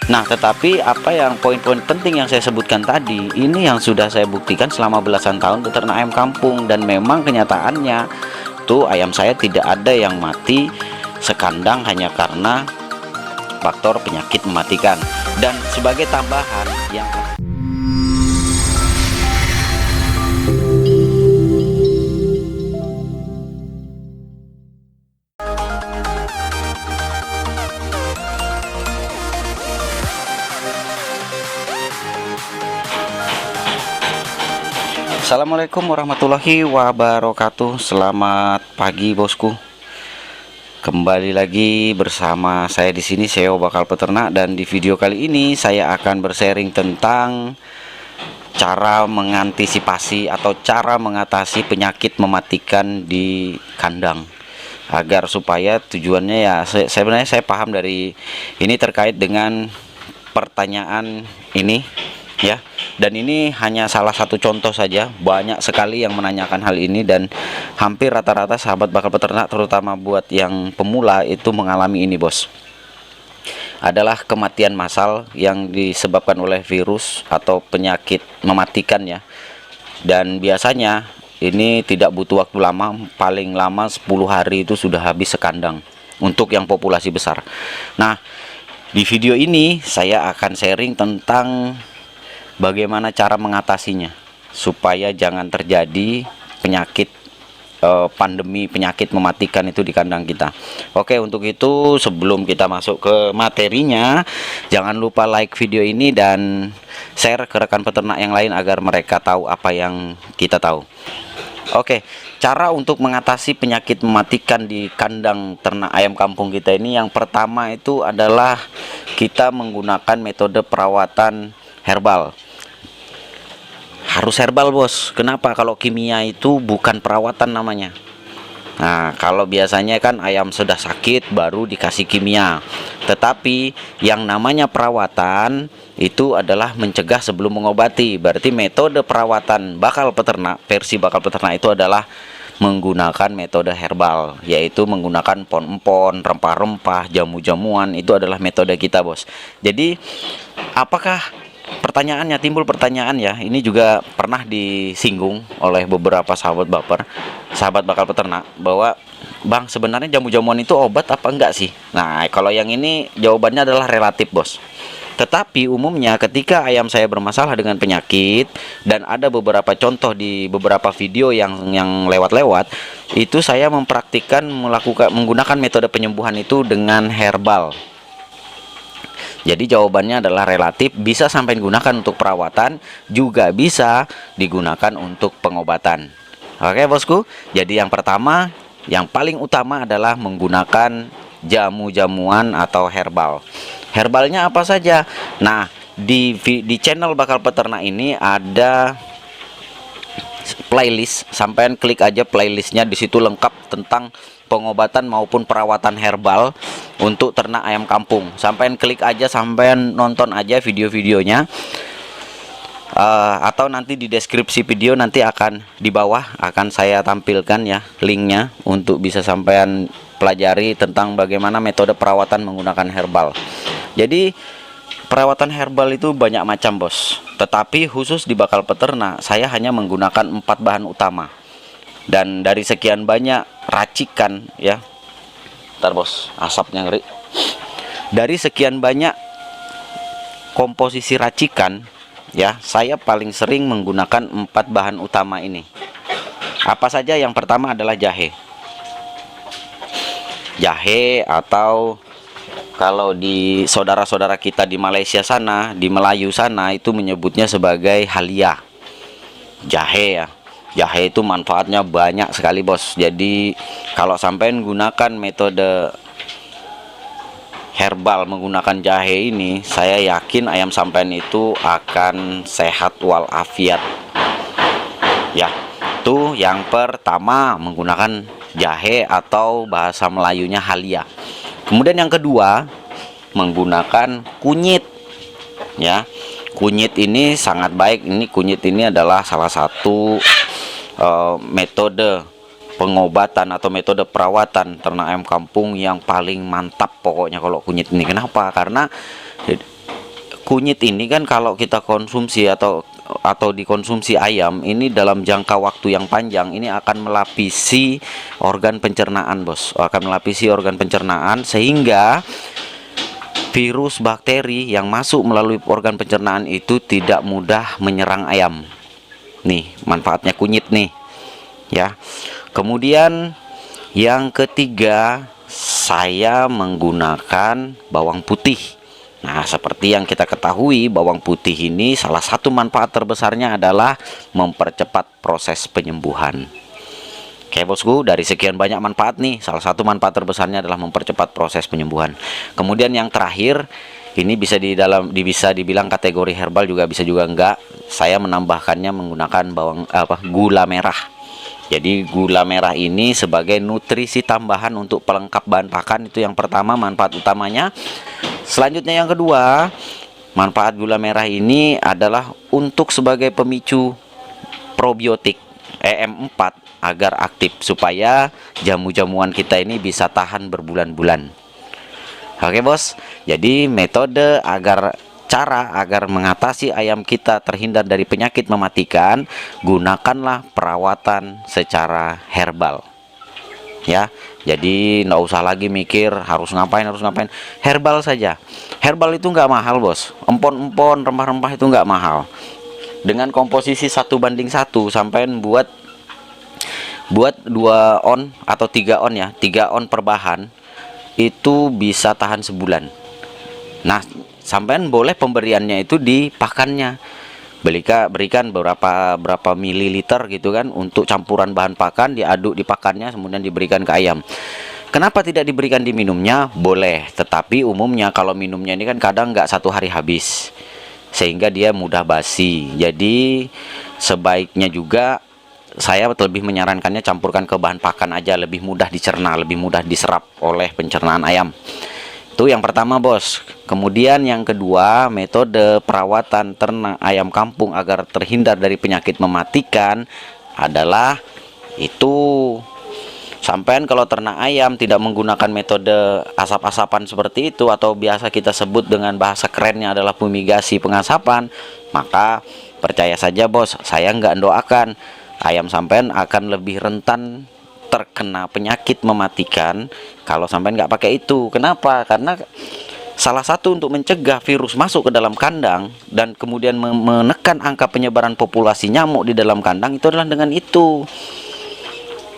Nah, tetapi apa yang poin-poin penting yang saya sebutkan tadi, ini yang sudah saya buktikan selama belasan tahun beternak ayam kampung, dan memang kenyataannya tuh ayam saya tidak ada yang mati sekandang hanya karena faktor penyakit mematikan. Dan sebagai tambahan yang Assalamualaikum warahmatullahi wabarakatuh. Selamat pagi bosku. Kembali lagi bersama saya di sini, SEO Bakal Peternak, dan di video kali ini saya akan bersharing tentang cara mengantisipasi atau cara mengatasi penyakit mematikan di kandang, agar supaya tujuannya ya sebenarnya saya paham dari ini terkait dengan pertanyaan ini ya. Dan ini hanya salah satu contoh saja, banyak sekali yang menanyakan hal ini, dan hampir rata-rata sahabat bakal peternak, terutama buat yang pemula, itu mengalami ini bos. Adalah kematian massal yang disebabkan oleh virus atau penyakit mematikan ya. Dan biasanya ini tidak butuh waktu lama, paling lama 10 hari itu sudah habis sekandang untuk yang populasi besar. Nah, di video ini saya akan sharing tentang bagaimana cara mengatasinya supaya jangan terjadi penyakit pandemi penyakit mematikan itu di kandang kita. Oke, untuk itu sebelum kita masuk ke materinya, jangan lupa like video ini dan share ke rekan peternak yang lain agar mereka tahu apa yang kita tahu. Oke, cara untuk mengatasi penyakit mematikan di kandang ternak ayam kampung kita ini, yang pertama itu adalah kita menggunakan metode perawatan herbal. Harus herbal bos. Kenapa? Kalau kimia itu bukan perawatan namanya. Nah, kalau biasanya kan ayam sudah sakit baru dikasih kimia. Tetapi yang namanya perawatan itu adalah mencegah sebelum mengobati. Berarti metode perawatan bakal peternak, versi bakal peternak itu adalah menggunakan metode herbal, yaitu menggunakan empon-empon, rempah-rempah, jamu-jamuan. Itu adalah metode kita bos. Jadi apakah pertanyaannya, timbul pertanyaan ya, ini juga pernah disinggung oleh beberapa sahabat bakal peternak, bahwa bang, sebenarnya jamu-jamuan itu obat apa enggak sih? Nah, kalau yang ini jawabannya adalah relatif bos. Tetapi umumnya ketika ayam saya bermasalah dengan penyakit, dan ada beberapa contoh di beberapa video yang lewat-lewat, itu saya mempraktikkan menggunakan metode penyembuhan itu dengan herbal. Jadi jawabannya adalah relatif, bisa sampai digunakan untuk perawatan, juga bisa digunakan untuk pengobatan. Oke bosku, jadi yang pertama, yang paling utama adalah menggunakan jamu-jamuan atau herbal. Herbalnya apa saja? Nah, di channel bakal peternak ini ada playlist, sampean klik aja playlistnya, di situ lengkap tentang pengobatan maupun perawatan herbal untuk ternak ayam kampung. Sampean klik aja, sampean nonton aja video-videonya, atau nanti di deskripsi video nanti akan di bawah akan saya tampilkan ya linknya, untuk bisa sampean pelajari tentang bagaimana metode perawatan menggunakan herbal. Jadi perawatan herbal itu banyak macam bos, tetapi khusus di bakal peternak saya hanya menggunakan 4 bahan utama. Dan dari sekian banyak racikan ya, ntar bos, asapnya ngeri. Dari sekian banyak komposisi racikan ya, saya paling sering menggunakan 4 bahan utama ini. Apa saja? Yang pertama adalah jahe. Jahe, atau kalau di saudara-saudara kita di Malaysia sana, di Melayu sana, itu menyebutnya sebagai halia. Jahe ya. Jahe itu manfaatnya banyak sekali bos. Jadi kalau sampai menggunakan metode herbal menggunakan jahe ini, saya yakin ayam sampean itu akan sehat walafiat. Ya, itu yang pertama, menggunakan jahe atau bahasa Melayunya halia. Kemudian yang kedua, menggunakan kunyit ya. Kunyit ini sangat baik. Ini kunyit ini adalah salah satu metode pengobatan atau metode perawatan ternak ayam kampung yang paling mantap pokoknya kalau kunyit ini. Kenapa? Karena kunyit ini kan kalau kita konsumsi atau dikonsumsi ayam ini dalam jangka waktu yang panjang, ini akan melapisi organ pencernaan, bos. Akan melapisi organ pencernaan sehingga virus bakteri yang masuk melalui organ pencernaan itu tidak mudah menyerang ayam. Nih, manfaatnya kunyit nih. Ya. Kemudian yang ketiga, saya menggunakan bawang putih. Nah, seperti yang kita ketahui, bawang putih ini salah satu manfaat terbesarnya adalah mempercepat proses penyembuhan. Oke, bosku, dari sekian banyak manfaat nih, salah satu manfaat terbesarnya adalah mempercepat proses penyembuhan. Kemudian yang terakhir, ini bisa bisa dibilang kategori herbal, juga bisa juga enggak. Saya menambahkannya menggunakan gula merah. Jadi gula merah ini sebagai nutrisi tambahan untuk pelengkap bahan pakan, itu yang pertama manfaat utamanya. Selanjutnya yang kedua, manfaat gula merah ini adalah untuk sebagai pemicu probiotik EM4 agar aktif, supaya jamu-jamuan kita ini bisa tahan berbulan-bulan. Oke, bos. Jadi cara agar mengatasi ayam kita terhindar dari penyakit mematikan, gunakanlah perawatan secara herbal. Ya, jadi nggak usah lagi mikir harus ngapain. Herbal saja. Herbal itu nggak mahal, bos. Empon-empon, rempah-rempah itu nggak mahal. Dengan komposisi 1:1, sampai buat 2 on atau 3 on ya, 3 on per bahan, itu bisa tahan sebulan. Nah, sampean boleh pemberiannya itu di pakannya. Berikan berapa mililiter gitu kan, untuk campuran bahan pakan, diaduk di pakannya, kemudian diberikan ke ayam. Kenapa tidak diberikan di minumnya? Boleh, tetapi umumnya kalau minumnya ini kan kadang nggak 1 hari habis, sehingga dia mudah basi. Jadi sebaiknya juga saya lebih menyarankannya campurkan ke bahan pakan aja, lebih mudah dicerna, lebih mudah diserap oleh pencernaan ayam. Itu yang pertama, bos. Kemudian yang kedua, metode perawatan ternak ayam kampung agar terhindar dari penyakit mematikan adalah itu, sampean kalau ternak ayam tidak menggunakan metode asap-asapan seperti itu, atau biasa kita sebut dengan bahasa kerennya adalah fumigasi, pengasapan, maka percaya saja, bos, saya nggak doakan ayam sampean akan lebih rentan terkena penyakit mematikan kalau sampean nggak pakai itu. Kenapa? Karena salah satu untuk mencegah virus masuk ke dalam kandang dan kemudian menekan angka penyebaran populasi nyamuk di dalam kandang itu adalah dengan itu.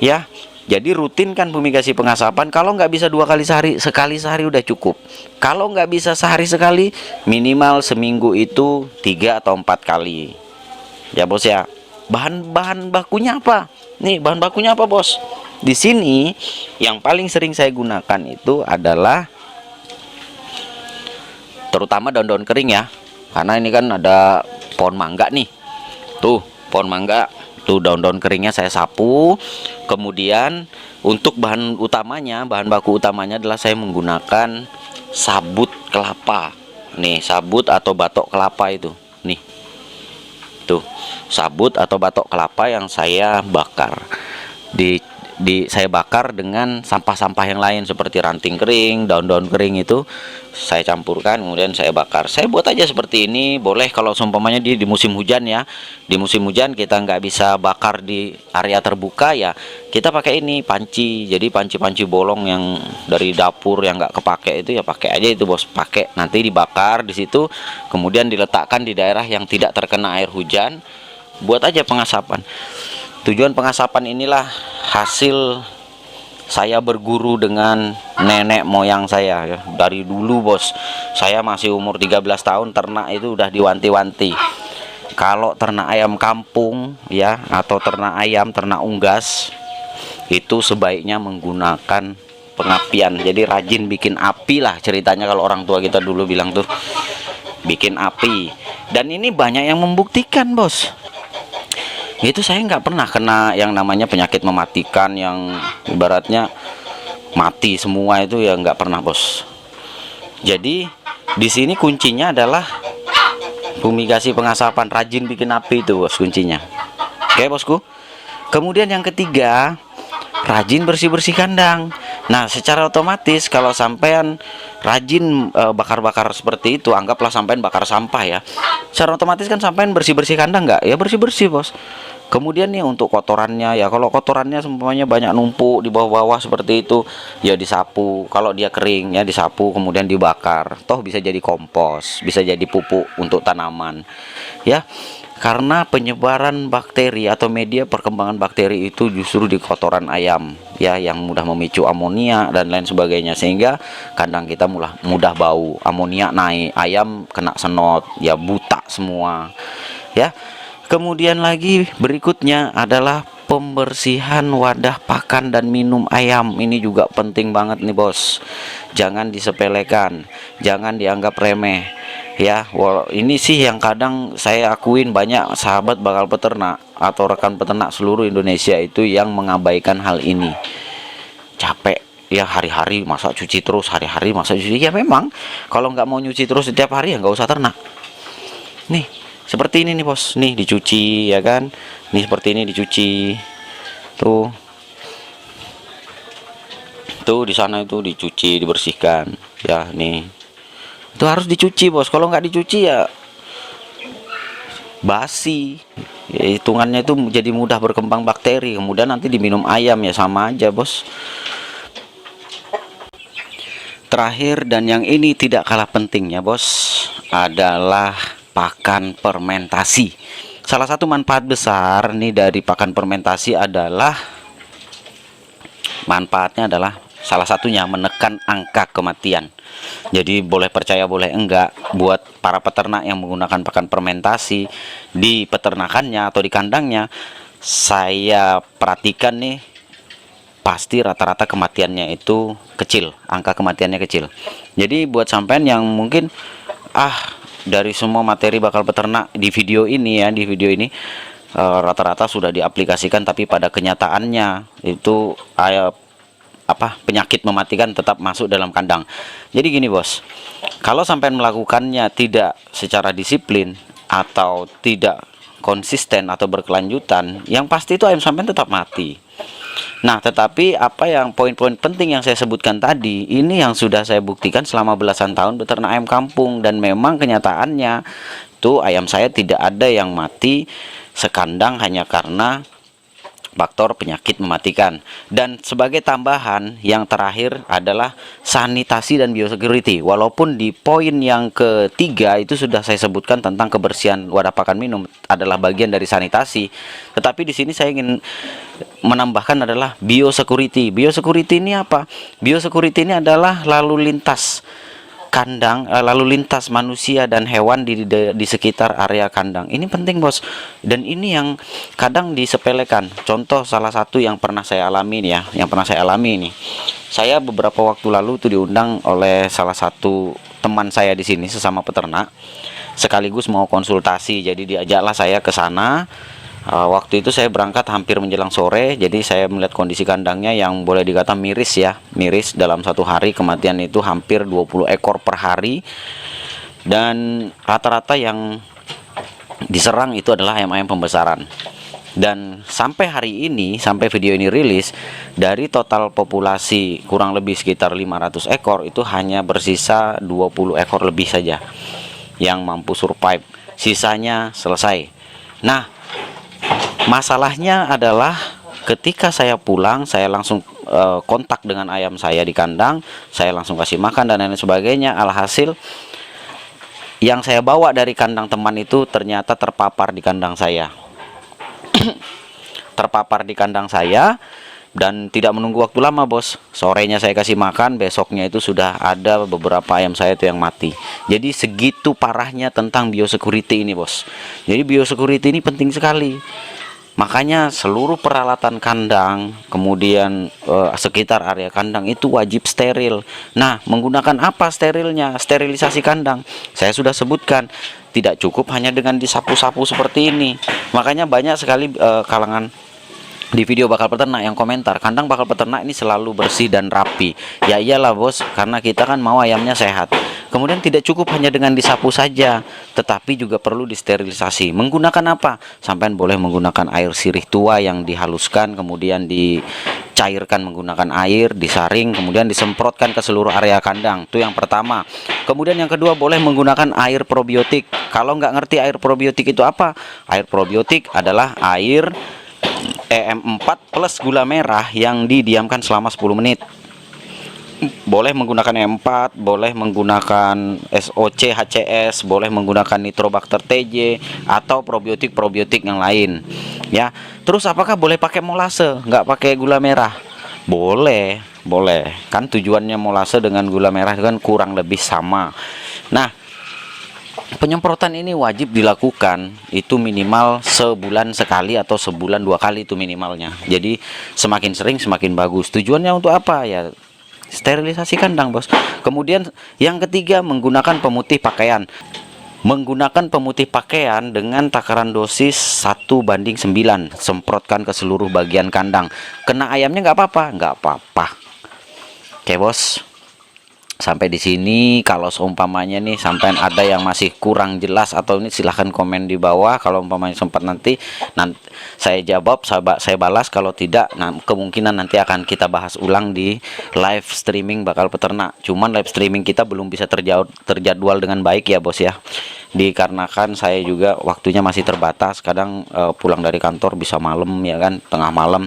Ya, jadi rutinkan fumigasi pengasapan. Kalau nggak bisa 2 kali sehari, sekali sehari udah cukup. Kalau nggak bisa sehari sekali, minimal seminggu itu 3 atau 4 kali. Ya, bos ya. Bahan bakunya apa? Nih, bahan bakunya apa, bos? Di sini yang paling sering saya gunakan itu adalah terutama daun-daun kering ya. Karena ini kan ada pohon mangga nih. Tuh, pohon mangga. Tuh, daun-daun keringnya saya sapu. Kemudian untuk bahan baku utamanya adalah saya menggunakan sabut kelapa. Nih, sabut atau batok kelapa itu. Nih. Tuh, sabut atau batok kelapa yang saya bakar. Saya bakar dengan sampah-sampah yang lain seperti ranting kering, daun-daun kering, itu saya campurkan, kemudian saya bakar. Saya buat aja seperti ini. Boleh kalau seumpamanya di musim hujan ya. Di musim hujan kita nggak bisa bakar di area terbuka ya, kita pakai ini panci. Jadi panci-panci bolong yang dari dapur yang nggak kepake itu ya pakai aja itu, bos. Pakai, nanti dibakar di situ, kemudian diletakkan di daerah yang tidak terkena air hujan. Buat aja pengasapan. Tujuan pengasapan inilah hasil saya berguru dengan nenek moyang saya ya. Dari dulu, bos, saya masih umur 13 tahun ternak itu udah diwanti-wanti. Kalau ternak ayam kampung ya, atau ternak unggas, itu sebaiknya menggunakan pengapian. Jadi rajin bikin api lah ceritanya, kalau orang tua kita dulu bilang tuh, bikin api. Dan ini banyak yang membuktikan, bos. Itu saya nggak pernah kena yang namanya penyakit mematikan yang ibaratnya mati semua, itu ya nggak pernah, bos. Jadi di sini kuncinya adalah fumigasi pengasapan, rajin bikin api itu, bos, kuncinya. Oke, bosku. Kemudian yang ketiga, rajin bersih-bersih kandang. Nah, secara otomatis kalau sampean rajin bakar-bakar seperti itu, anggaplah sampean bakar sampah ya. Secara otomatis kan sampean bersih-bersih kandang nggak? Ya bersih-bersih, Bos. Kemudian nih untuk kotorannya ya, kalau kotorannya semuanya banyak numpuk di bawah-bawah seperti itu, ya disapu. Kalau dia kering ya disapu, kemudian dibakar. Toh bisa jadi kompos, bisa jadi pupuk untuk tanaman. Ya, karena penyebaran bakteri atau media perkembangan bakteri itu justru di kotoran ayam ya, yang mudah memicu amonia dan lain sebagainya, sehingga kandang kita mudah bau, amonia naik, ayam kena senot ya, buta semua ya. Kemudian lagi berikutnya adalah pembersihan wadah pakan dan minum ayam. Ini juga penting banget nih, Bos. Jangan disepelekan, jangan dianggap remeh ya. Ini sih yang kadang saya akuin banyak sahabat bakal peternak atau rekan peternak seluruh Indonesia itu yang mengabaikan hal ini. Capek ya, hari-hari masa cuci terus, hari-hari masa cuci. Ya memang kalau nggak mau nyuci terus setiap hari ya nggak usah ternak. Nih seperti ini nih, Bos, nih dicuci ya kan, nih seperti ini dicuci tuh di sana itu dicuci, dibersihkan ya. Nih itu harus dicuci, Bos. Kalau nggak dicuci ya basi ya, hitungannya itu jadi mudah berkembang bakteri, kemudian nanti diminum ayam ya sama aja, Bos. Terakhir dan yang ini tidak kalah pentingnya, Bos, adalah pakan fermentasi. Salah satu manfaat besar nih dari pakan fermentasi adalah salah satunya menekan angka kematian. Jadi boleh percaya boleh enggak, buat para peternak yang menggunakan pakan fermentasi di peternakannya atau di kandangnya, saya perhatikan nih, pasti rata-rata kematiannya itu kecil, angka kematiannya kecil. Jadi buat sampean yang mungkin dari semua materi bakal peternak di video ini ya, rata-rata sudah diaplikasikan, tapi pada kenyataannya itu penyakit mematikan tetap masuk dalam kandang. Jadi gini, Bos, kalau sampean melakukannya tidak secara disiplin atau tidak konsisten atau berkelanjutan, yang pasti itu ayam sampean tetap mati. Nah, tetapi apa yang poin-poin penting yang saya sebutkan tadi, ini yang sudah saya buktikan selama belasan tahun beternak ayam kampung, dan memang kenyataannya tuh ayam saya tidak ada yang mati sekandang hanya karena faktor penyakit mematikan. Dan sebagai tambahan yang terakhir adalah sanitasi dan biosecurity. Walaupun di poin yang ketiga itu sudah saya sebutkan tentang kebersihan wadah pakan minum adalah bagian dari sanitasi, tetapi di sini saya ingin menambahkan adalah biosecurity. Biosecurity ini apa? Biosecurity ini adalah lalu lintas kandang, lalu lintas manusia dan hewan di sekitar area kandang. Ini penting, Bos, dan ini yang kadang disepelekan. Contoh salah satu yang pernah saya alami nih ya, saya beberapa waktu lalu itu diundang oleh salah satu teman saya di sini, sesama peternak, sekaligus mau konsultasi. Jadi diajaklah saya ke sana. Waktu itu saya berangkat hampir menjelang sore, jadi saya melihat kondisi kandangnya yang boleh dikata miris ya, miris. Dalam satu hari kematian itu hampir 20 ekor per hari, dan rata-rata yang diserang itu adalah ayam-ayam pembesaran. Dan sampai hari ini, sampai video ini rilis, dari total populasi kurang lebih sekitar 500 ekor itu hanya bersisa 20 ekor lebih saja yang mampu survive, sisanya selesai. Nah, masalahnya adalah ketika saya pulang, saya langsung kontak dengan ayam saya di kandang, saya langsung kasih makan dan lain sebagainya. Alhasil yang saya bawa dari kandang teman itu ternyata terpapar di kandang saya. Terpapar di kandang saya, dan tidak menunggu waktu lama, Bos. Sorenya saya kasih makan, besoknya itu sudah ada beberapa ayam saya itu yang mati. Jadi segitu parahnya tentang biosecurity ini, Bos. Jadi biosecurity ini penting sekali. Makanya seluruh peralatan kandang, kemudian sekitar area kandang itu wajib steril. Nah, menggunakan apa sterilnya? Sterilisasi kandang. Saya sudah sebutkan, tidak cukup hanya dengan disapu-sapu seperti ini. Makanya banyak sekali kalangan di video bakal peternak yang komentar, kandang bakal peternak ini selalu bersih dan rapi. Ya iyalah, Bos, karena kita kan mau ayamnya sehat. Kemudian tidak cukup hanya dengan disapu saja, tetapi juga perlu disterilisasi. Menggunakan apa? Sampai boleh menggunakan air sirih tua yang dihaluskan, kemudian cairkan menggunakan air, disaring, kemudian disemprotkan ke seluruh area kandang. Itu yang pertama. Kemudian yang kedua, boleh menggunakan air probiotik. Kalau nggak ngerti air probiotik itu apa? Air probiotik adalah air EM4 plus gula merah yang didiamkan selama 10 menit. Boleh menggunakan E4, boleh menggunakan SOC HCS, boleh menggunakan Nitrobacter TJ atau probiotik yang lain ya. Terus apakah boleh pakai molase, nggak pakai gula merah? Boleh, boleh. Kan tujuannya molase dengan gula merah itu kan kurang lebih sama. Nah, penyemprotan ini wajib dilakukan itu minimal sebulan sekali atau sebulan 2 kali itu minimalnya. Jadi semakin sering semakin bagus. Tujuannya untuk apa ya? Sterilisasi kandang, bos. Kemudian yang ketiga, menggunakan pemutih pakaian. Menggunakan pemutih pakaian dengan takaran dosis 1:9. Semprotkan ke seluruh bagian kandang. Kena ayamnya nggak apa-apa, nggak apa-apa. Oke, bos. Sampai di sini, kalau seumpamanya nih sampai ada yang masih kurang jelas atau ini, silahkan komen di bawah. Kalau umpamanya sempat nanti saya jawab, saya balas. Kalau tidak, kemungkinan nanti akan kita bahas ulang di live streaming bakal peternak. Cuman live streaming kita belum bisa terjadwal dengan baik ya, bos ya. Dikarenakan saya juga waktunya masih terbatas. Kadang pulang dari kantor bisa malam ya kan, tengah malam.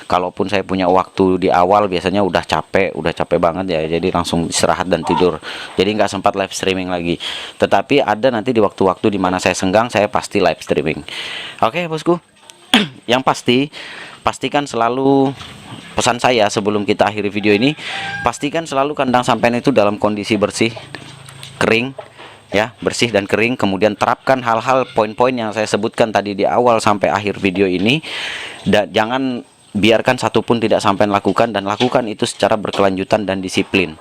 Kalaupun saya punya waktu di awal, biasanya udah capek banget ya, jadi langsung istirahat dan tidur. Jadi nggak sempat live streaming lagi. Tetapi ada nanti di waktu-waktu dimana saya senggang, saya pasti live streaming. Oke, bosku. Yang pasti, pastikan selalu, pesan saya sebelum kita akhiri video ini, pastikan selalu kandang sampean itu dalam kondisi bersih, kering ya, bersih dan kering. Kemudian terapkan hal-hal poin-poin yang saya sebutkan tadi di awal sampai akhir video ini, dan jangan biarkan satupun tidak sampai lakukan, dan lakukan itu secara berkelanjutan dan disiplin.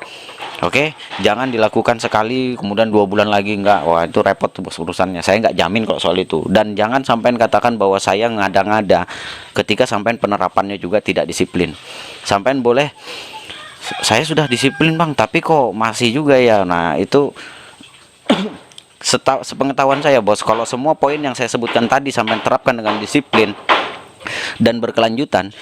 Oke, jangan dilakukan sekali kemudian 2 bulan lagi enggak. Wah, itu repot tuh bos urusannya. Saya nggak jamin kok soal itu. Dan jangan sampai katakan bahwa saya ngada-ngada ketika sampai penerapannya juga tidak disiplin. Sampai boleh, saya sudah disiplin bang, tapi kok masih juga ya. Nah, itu sepengetahuan saya, bos, kalau semua poin yang saya sebutkan tadi sampai terapkan dengan disiplin dan berkelanjutan,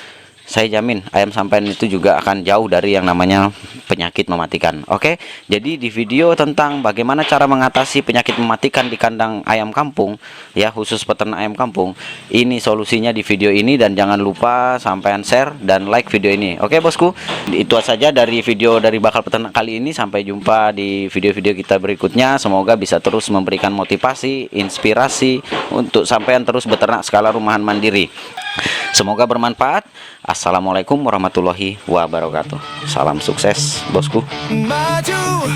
saya jamin ayam sampean itu juga akan jauh dari yang namanya penyakit mematikan. Oke, jadi di video tentang bagaimana cara mengatasi penyakit mematikan di kandang ayam kampung ya, khusus peternak ayam kampung, ini solusinya di video ini. Dan jangan lupa sampean share dan like video ini. Oke, bosku, itu saja dari video dari bakal peternak kali ini. Sampai jumpa di video-video kita berikutnya. Semoga bisa terus memberikan motivasi, inspirasi untuk sampean terus beternak skala rumahan mandiri. Semoga bermanfaat. Assalamualaikum warahmatullahi wabarakatuh. Salam sukses, bosku. Maju.